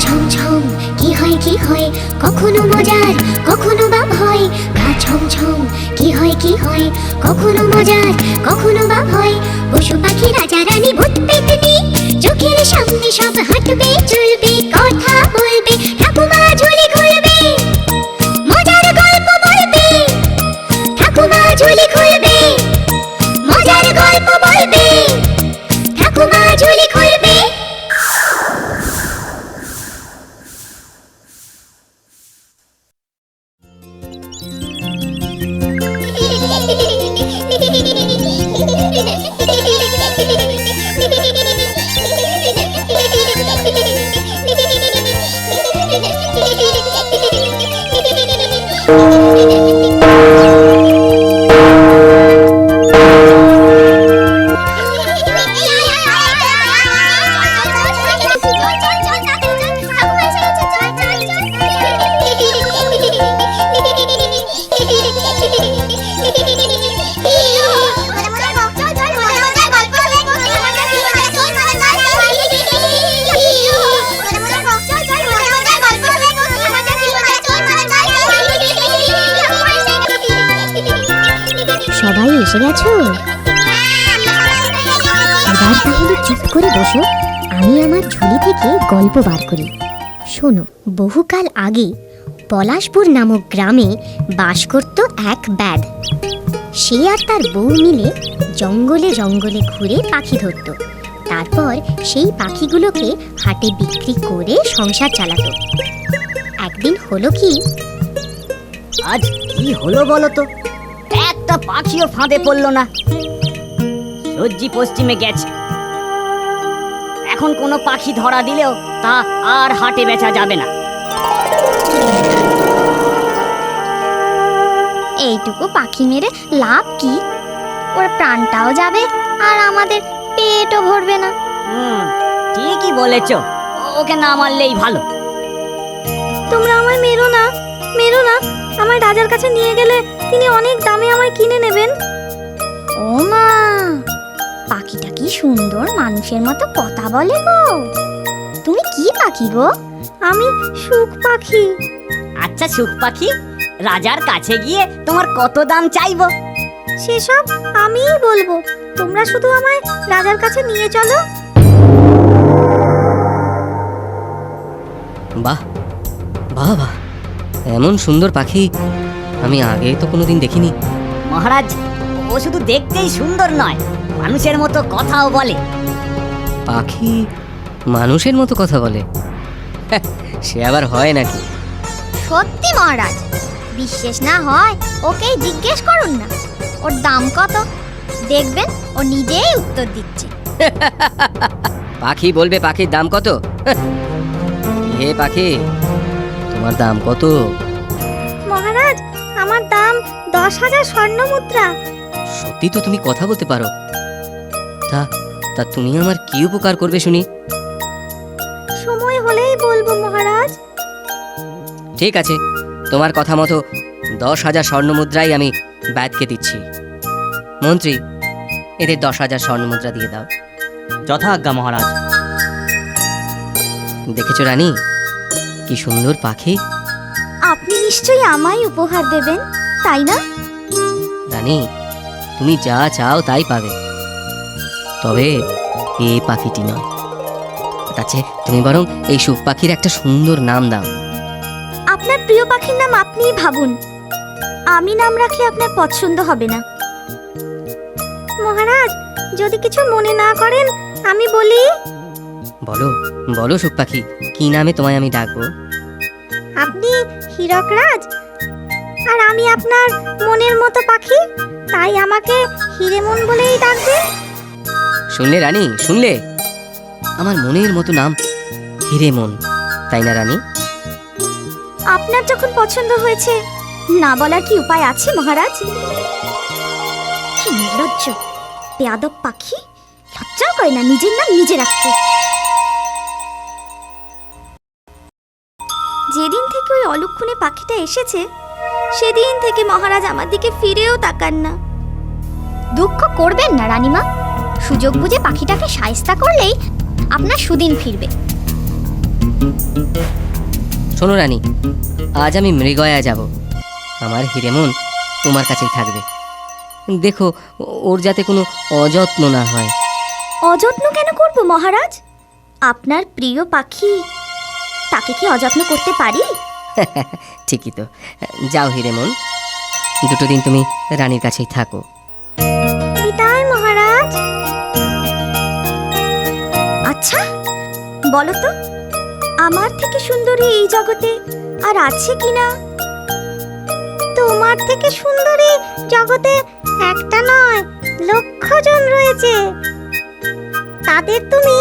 ছমছম কি হয় কখনো মজার কখনো বা ভয়। গা ছমছম কি হয় কখনো মজার কখনো বা ভয়। পশু পাখি রাজা রানী ভূত পেতনি চোখের সামনে সব হাঁটবে চলবে কথা বলবে ঠাকুমা ঝুলি খুলবে মজার গল্প বলবে ঠাকুমা ঝুলি খুলবে মজার গল্প বলবে ঠাকুমা ঝুলি খুলবে। সবাই এসে গেছো? এবার তাহলে চুপ করে বসো, আমি আমার ঝুলি থেকে গল্প বার করি। শোনো, বহুকাল আগে পলাশপুর নামক গ্রামে বাস করত এক ব্যাধ। সে আর তার বউ মিলে জঙ্গলে জঙ্গলে ঘুরে পাখি ধরত। তারপর সেই পাখিগুলোকে হাটে বিক্রি করে সংসার চালাতো। একদিন হলো কি, আজ কি হলো বলো তো? একটা পাখিও ফাঁদে পড়লো না। সূর্যি পশ্চিমে গেছে, এখন কোনো পাখি ধরা দিলেও তা আর হাটে বেচা যাবে না। এইটুকু পাখি মেরে লাভ কি? ওর প্রাণটাও যাবে আর আমাদের পেটও ভরবে না। ঠিকই বলেছ, ওকে না মারলেই ভালো। তোমরা আমায় মেরো না, মেরো না। আমায় রাজার কাছে নিয়ে গেলে তিনি অনেক দামে আমায় কিনে নেবেন। ও মা, পাখিটা কি সুন্দর মানুষের মতো কথা বলে গো। তুমি কি পাখি গো? আমি সুখ পাখি। আচ্ছা সুখ পাখি, রাজার কাছে গিয়ে তোমার কত দাম চাইবো? সেসব আমিই বলবো, তোমরা শুধু আমায় রাজার কাছে নিয়ে চলো। বাহ বাহ বাহ, এমন সুন্দর পাখি আমি আগে তো কোনোদিন দেখিনি। মহারাজ, ও শুধু দেখতেই সুন্দর নয়, মানুষের মতো কথাও বলে। পাখি মানুষের মতো কথা বলে? সে আবার হয় নাকি? সত্যি মহারাজ, বিশ্বাস না হয় ওকেই জিজ্ঞেস করুন না। ওর দাম কত? দেখবেন ও নিজেই উত্তর দিচ্ছে। পাখি বলবে পাখির দাম কত? হে পাখি, তোমার দাম কত? মহারাজ, আমার দাম 10,000 স্বর্ণ মুদ্রা। সত্যি তো তুমি কথা বলতে পারো? তা তুমি আমার কি উপকার করবে শুনি? সময় হলেই বলবো মহারাজ। ঠিক আছে, তোমার কথা মতো 10,000 স্বর্ণ মুদ্রাই আমি ব্যাধকে দিচ্ছি। মন্ত্রী, এদের 10,000 স্বর্ণ মুদ্রা দিয়ে দাও। যথা আজ্ঞা মহারাজ। দেখেছো রানী, কি সুন্দর পাখি। আপনি নিশ্চয়ই আমায় উপহার দেবেন, তাই না? রানী, তুমি যা চাও তাই পাবে, তবে এই পাখিটি নয়। তাছে তুমি বরং এই সুখ পাখির একটা সুন্দর নাম দাও। আপনার প্রিয় পাখির নাম আপনিই ভাবুন, আমি নাম রাখলে আপনার পছন্দ হবে না। মহারাজ, যদি কিছু মনে না করেন আমি বলি। বলো বলো সুখ পাখি, কি নামে তোমায় আমি ডাকবো? আপনি হীরকরাজ, আর আমি আপনার মনের মতো পাখি, তাই আমাকে হিরেমন বলেই ডাকবেন। শুনলে রানী, শুনলে? আমার মনের মতো নাম হিরেমন, তাই না রানী? আপনার যখন পছন্দ হয়েছে, না বলার কি উপায় আছে মহারাজ? কি নির্লজ্জ বেয়াদব পাখি, লজ্জাও করে না নিজের নাম নিজে রাখতে। যেদিন থেকে ওই অলক্ষণে পাখিটা এসেছে, সেদিন থেকে মহারাজ আমার দিকে ফিরেও তাকান না। দুঃখ করবেন না রানীমা, সুযোগ বুঝে পাখিটাকে শায়েস্তা করলেই আপনার সুদিন ফিরবে। শোনো রানী, আজ আমি মৃগয়া যাব। আমার হিরেমন তোমার কাছেই থাকবে। দেখো ওর যাতে কোনো অযত্ন না হয়। অযত্ন কেন করব মহারাজ? আপনার প্রিয় পাখি, তাকে কি অযত্ন করতে পারি? ঠিকই তো। যাও হিরেমন, দুটো দিন তুমি রানীর কাছেই থাকো। বিদায় মহারাজ। আচ্ছা বলো তো, আমার থেকে সুন্দরী এই জগতে আর আছে কিনা? তোমার থেকে সুন্দরী জগতে একটা নয়, লক্ষজন রয়েছে। তাদের তুমি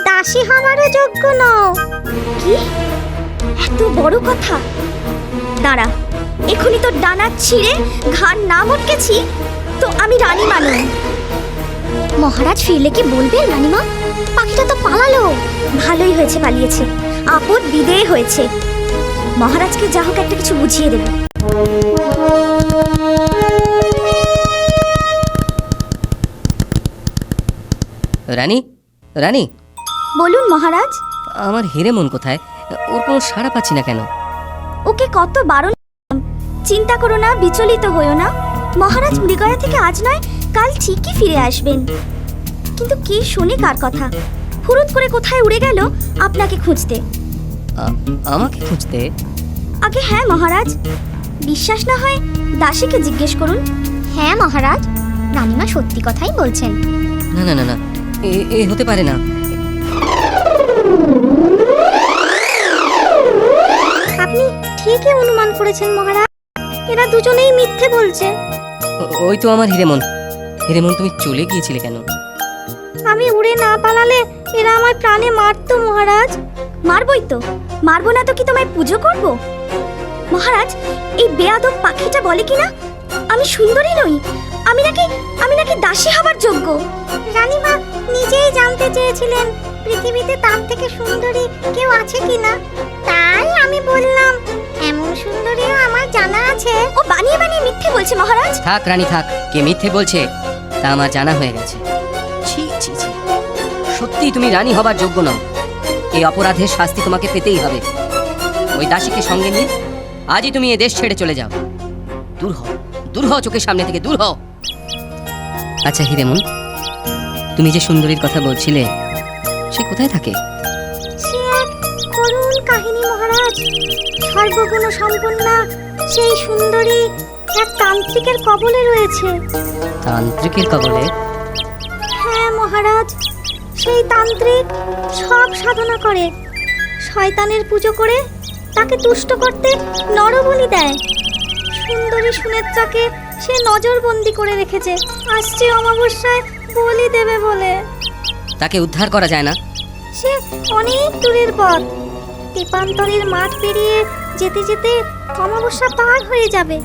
দাসী হওয়ারও যোগ্য নও। কি এত বড় কথা? দাঁড়া, এখনই তো ডানা ছিঁড়ে ঘাড় না মটকেছি তো আমি রানী মানুষ। মহারাজ ফিরলে কি বলবেন রানীমা? পাখিটা তো পালালো। ভালোই হয়েছে পালিয়েছে, আপদ বিদেয় হয়েছে। মহারাজকে যা হোক একটা কিছু বুঝিয়ে দেবে। রানী, রানী, বলুন মহারাজ। আমার হিরেমন কোথায়? ওর কোনো সাড়া পাচ্ছি না কেন? ওকে কত বারণ করলাম, চিন্তা করো না, বিচলিত হইও না। মহারাজ মৃগয়া থেকে আজ নয় কাল ঠিকই ফিরে আসবেন। কিন্তু কি শুনি কার কথা, ফুরুত করে কোথায় উড়ে গেল আপনাকে খুঁজতে। আমাকে খুঁজতে? আগে হ্যাঁ মহারাজ, বিশ্বাস না হয় দাসীকে জিজ্ঞেস করুন। হ্যাঁ মহারাজ, রানীমা সত্যি কথাই বলছেন। না না না না, এ হতে পারে না। আপনি ঠিকই অনুমান করেছেন মহারাজ, এরা দুজনেই মিথ্যে বলছে। ওই তো আমার হিরেমন। হিরেমন, তুমি চলে গিয়েছিলে কেন? আমি উড়ে না পালালে এরা আমায় প্রাণে মারতো মহারাজ। মারবই তো, মারবো না তো কি তোমায় পুজো করব? মহারাজ, এই বেয়াদব পাখিটা বলে কিনা আমি সুন্দরী নই, আমি নাকি দাসী হবার যোগ্য। রানীমা নিজেই জানতে চেয়েছিলেন পৃথিবীতে তার থেকে সুন্দরী কেউ আছে কিনা, তাই আমি বললাম এমন সুন্দরীও আমার জানা আছে। ও বানিয়ে বানিয়ে মিথ্যে বলছে মহারাজ। থাক রানী থাক, কে মিথ্যে বলছে তা আমার জানা হয়ে গেছে। ছি ছি ছি, সত্যি তুমি রানী হবার যোগ্য নও। এই অপরাধের শাস্তি তোমাকে পেতেই হবে। ওই দাসীকে সঙ্গে নিয়ে আজই তুমি এ দেশ ছেড়ে চলে যাও। দূর হও, দূর হও, চোখের সামনে থেকে দূর হও। আচ্ছা হিরেমন, তুমি যে সুন্দরীর কথা বলছিলে সে কোথায় থাকে? সে এক করুণ কাহিনী মহারাজ। সর্বগুণ সম্পন্না সেই সুন্দরী এক তান্ত্রিকের কবলে রয়েছে। তান্ত্রিকের কবলে? হ্যাঁ মহারাজ, সেই তান্ত্রিক সব সাধনা করে, শয়তানের পুজো করে তাকে তুষ্ট করতে নরবলি দেয়। সুন্দরী সুনেত্রাকে সে নজরবন্দি করে রেখেছে, আসছে অমাবস্যায় বলি দেবে বলে। তাকে উদ্ধার করা যায় না? সে অনেক দূরের পথ, তেপান্তরের মাঠ পেরিয়ে যেতে যেতে অমাবস্যা পার হয়ে যাবে।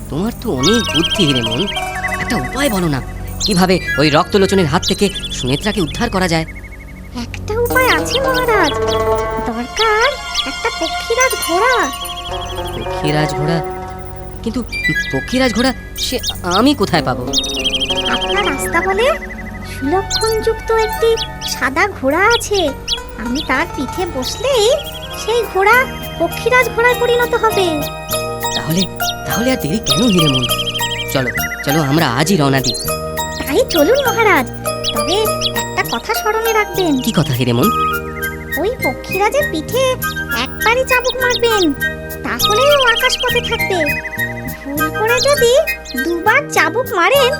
তোমার তো অনেক বুদ্ধি হিরেমন, একটা উপায় বলো না, কিভাবে ওই রক্তলোচনের হাত থেকে সুনেত্রাকে উদ্ধার করা যায়? একটা উপায় আছে মহারাজ, দরকার একটা পক্ষীরাজ ঘোড়া। পক্ষীরাজ ঘোড়া? কিন্তু পক্ষীরাজ ঘোড়া সে আমি কোথায় পাবো? আপনার রাস্তা বলে সুলক্ষণযুক্ত একটি সাদা ঘোড়া আছে। আমি তার পিঠে বসলেই সেই ঘোড়া পক্ষীরাজ ঘোড়ায় পরিণত হবে। তাহলে তাহলে আর দেরি কেন হিরেমন? চলো চলো, আমরা আজই রওনা দিই। তাই চলুন মহারাজ, তবে একটা কথা স্মরণে রাখবেন। কি কথা হিরেমন? ওই পক্ষীরাজের পিঠে একবারই চাবুক মারবেন, তাহলেই ও আকাশপথে থাকবে। ভুল করে যদি দুবার চাবুক মারেন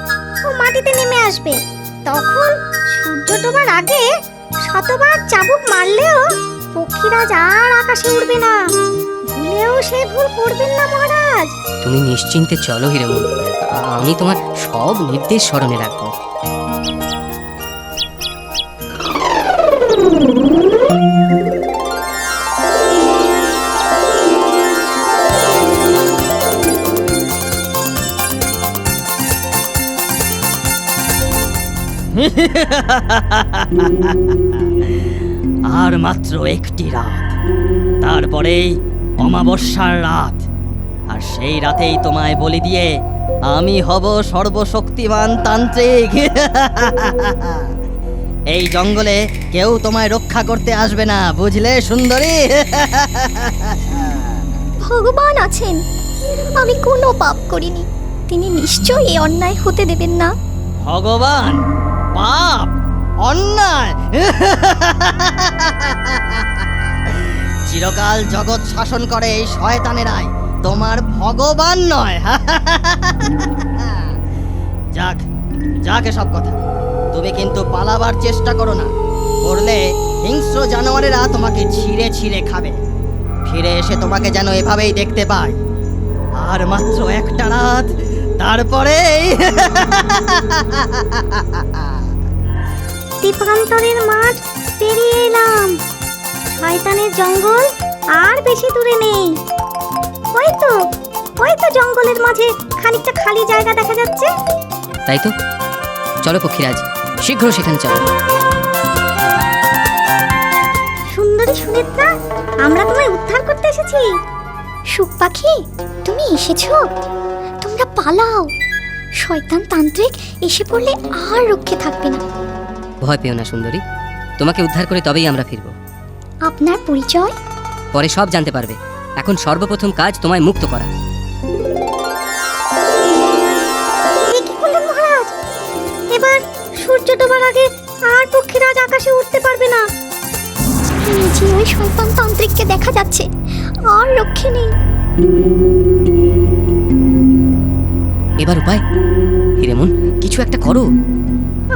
ও মাটিতে নেমে আসবে। তখন সূর্য ডোবার আগে শতবার চাবুক মারলেও পক্ষীরাজ আর আকাশে উড়বে না। ভুলেও সে ভুল করবেন না মহারাজ। তুমি নিশ্চিন্তে চলো হিরেমন, আমি তোমার সব নির্দেশ স্মরণে রাখবো। আর মাত্র একটি রাত, তারপরেই অমাবস্যার রাত। আর সেই রাতেই তোমায় বলি দিয়ে আমি হব সর্বশক্তিমান তান্ত্রিক। এই জঙ্গলে কেউ তোমায় রক্ষা করতে আসবে না, বুঝলে সুন্দরী? ভগবান আছেন, আমি কোনো পাপ করিনি, তিনি নিশ্চয়ই এই অন্যায় হতে দেবেন না। ভগবান? পাপ? অন্যায়? চিরকাল জগৎ শাসন করে এই শয়তানেরাই তোমার ভগবান নয়। যাক যাক, এসব কথা। তুমি কিন্তু পালাবার চেষ্টা করো না, করলে হিংস্র জানোয়ারেরা তোমাকে ছিঁড়ে ছিঁড়ে খাবে। ফিরে এসে তোমাকে যেন এভাবেই দেখতে পাই। আর মাত্র একটা রাত, তারপরেই দীপান্তরের মাঠ পেরিয়ে এলাম। শয়তানের জঙ্গল আর বেশি দূরে নেই। ওই তো জঙ্গলের মাঝে খানিকটা খালি জায়গা দেখা যাচ্ছে। তাই তো, চলো পক্ষীরাজ, শীঘ্র সেখানে চলো। সুন্দরী সুনেত্রা, আমরা তোমায় উদ্ধার করতে এসেছি। সুখ পাখি, তুমি এসেছো? তোমরা পালাও, শয়তান তান্ত্রিক এসে পড়লে আর রক্ষে থাকবে না। ভয় পেও না সুন্দরী, তোমাকে উদ্ধার করে তবেই আমরা ফিরব। আপনার পরিচয়? পরে সব জানতে পারবে। এখন সর্বপ্রথম কাজ তোমায় মুক্ত করা। এ কি করলেন মহারাজ? এবার সূর্য ডোবার আগে আর পক্ষীরাজ আকাশে উঠতে পারবে না। নিচে ওই শয়তান তান্ত্রিককে দেখা যাচ্ছে, আর রক্ষে নেই। এবার উপায়? হিরেমন, কিছু একটা করো।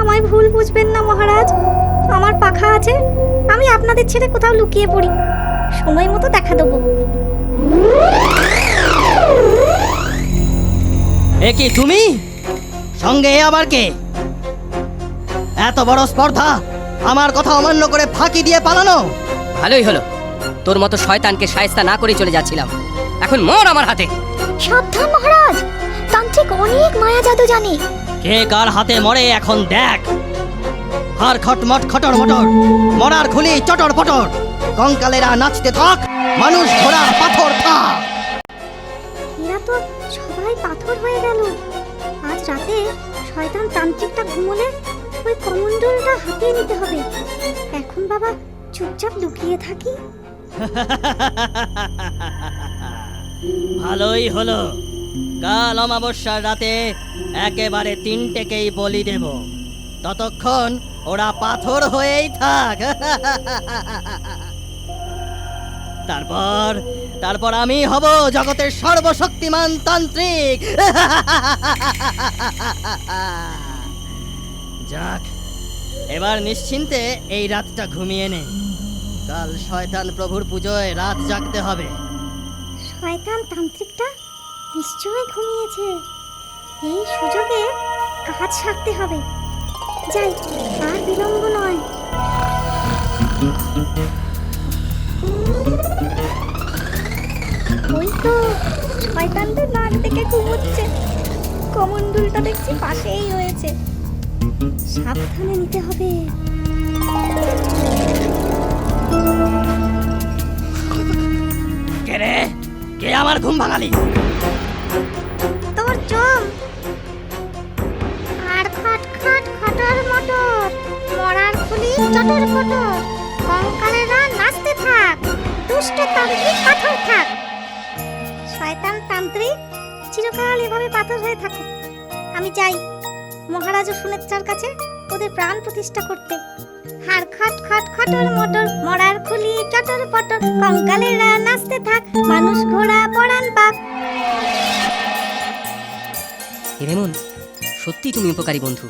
আমায় ভুল বুঝবেন না মহারাজ, আমার পাখা আছে, আমি আপনাদের ছেড়ে কোথাও লুকিয়ে পড়ি, সময় মতো দেখা দেবো। এ কি তুমি? সঙ্গে এ আবার কে? এত বড় স্পর্ধা, আমার কথা অমান্য করে ফাঁকি দিয়ে পালানো? ভালোই হলো, তোর মতো শয়তানকে শায়েস্তা না করে চলে যাচ্ছিলাম। এখন মর আমার হাতে। সাবধান মহারাজ, তান্ত্রিক অনেক মায়া জাদু জানে। কে কার হাতে মরে এখন দেখ। হার খটমট খটর মটর, মরার খুলি চটর পটর, কঙ্কালেরা নাচতে থাক, মানুষ ঘোড়া পাথর থাক। এরা তো সবাই পাথর হয়ে গেল। আজ রাতে শয়তান তান্ত্রিকটা ঘুমোলে ওই কমণ্ডলটা হাতিয়ে নিতে হবে। এখন বাবা চুপচাপ লুকিয়ে থাকি। ভালোই হলো, কাল অমাবস্যার রাতে একেবারে তিনটেকেই বলি দেব। ততক্ষণ ওরা পাথর হয়েই থাক। তারপর আমি হব জগতের সর্বশক্তিমান তান্ত্রিক। যাক, এবার নিশ্চিন্তে এই রাতটা ঘুমিয়ে নে। কাল শয়তান প্রভুর পুজোয় রাত জাগতে হবে। শয়তান তান্ত্রিকটা নিশ্চয়ই ঘুমিয়েছে। এই সুযোগে কাজ সারতে হবে। যাই, আর বিলম্ব নয়। ওই তো শয়তানদের নাক দেখে ঘুমোচ্ছে। কমণ্ডলটা দেখছি পাশেই রয়েছে, সাবধানে নিতে হবে। কে রে? কে আমার ঘুম ভাঙালি? তোর জম। আর খট খট খটর মটর, মরার খুলি চটর পটর, কঙ্কালেরা নাচতে থাক, দুষ্ট তান্ত্রিক পাথর থাক। শয়তান তান্ত্রিক চিরকাল এভাবে পাথর হয়ে থাকুক। আমি যাই মহারাজ ও সুনেত্রার কাছে ওদের প্রাণ প্রতিষ্ঠা করতে। হার খট খট খটর মটর, মরার খুলি চটর পটর, কঙ্কালেরা নাচতে থাক, মানুষ ঘোড়া পরাণ পাক। হিরেমন, সত্যি তুমি উপকারী বন্ধু।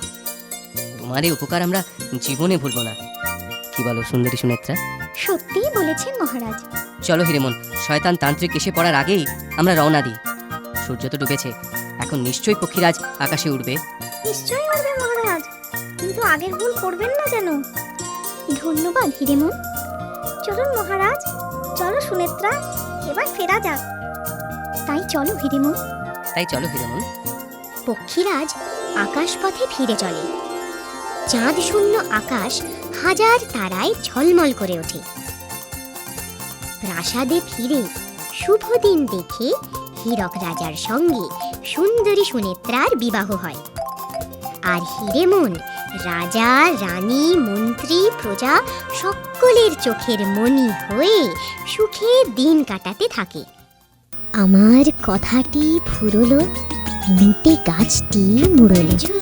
তোমার এই উপকার আমরা জীবনে ভুলবো না। কি বলো সুন্দরী সুনেত্রা? সত্যিই বলেছেন মহারাজ। চলো হিরেমন, শয়তান তান্ত্রিক এসে পড়ার আগেই আমরা রওনা দিই। সূর্য তো ডুবেছে, এখন নিশ্চয়ই পক্ষীরাজ আকাশে উঠবে। নিশ্চয়ই উঠবে মহারাজ, কিন্তু আগের ভুল করবেন না যেন। ধন্যবাদ হিরেমন। চলুন মহারাজ, চলো সুনেত্রা, এবার ফেরা যাক। তাই চলো হিরেমন। পক্ষীরাজ আকাশপথে ফিরে চলে। চাঁদ শূন্য আকাশ হাজার তারায় ঝলমল করে ওঠে। প্রাসাদে ফিরে শুভ দিন দেখে হীরক রাজার সঙ্গে সুন্দরী সুনেত্রার বিবাহ হয়। আর হিরেমন রাজা রানী মন্ত্রী প্রজা সকলের চোখের মণি হয়ে সুখে দিন কাটাতে থাকে। আমার কথাটি ফুরলো, লুটে গাছটি মুড়লো।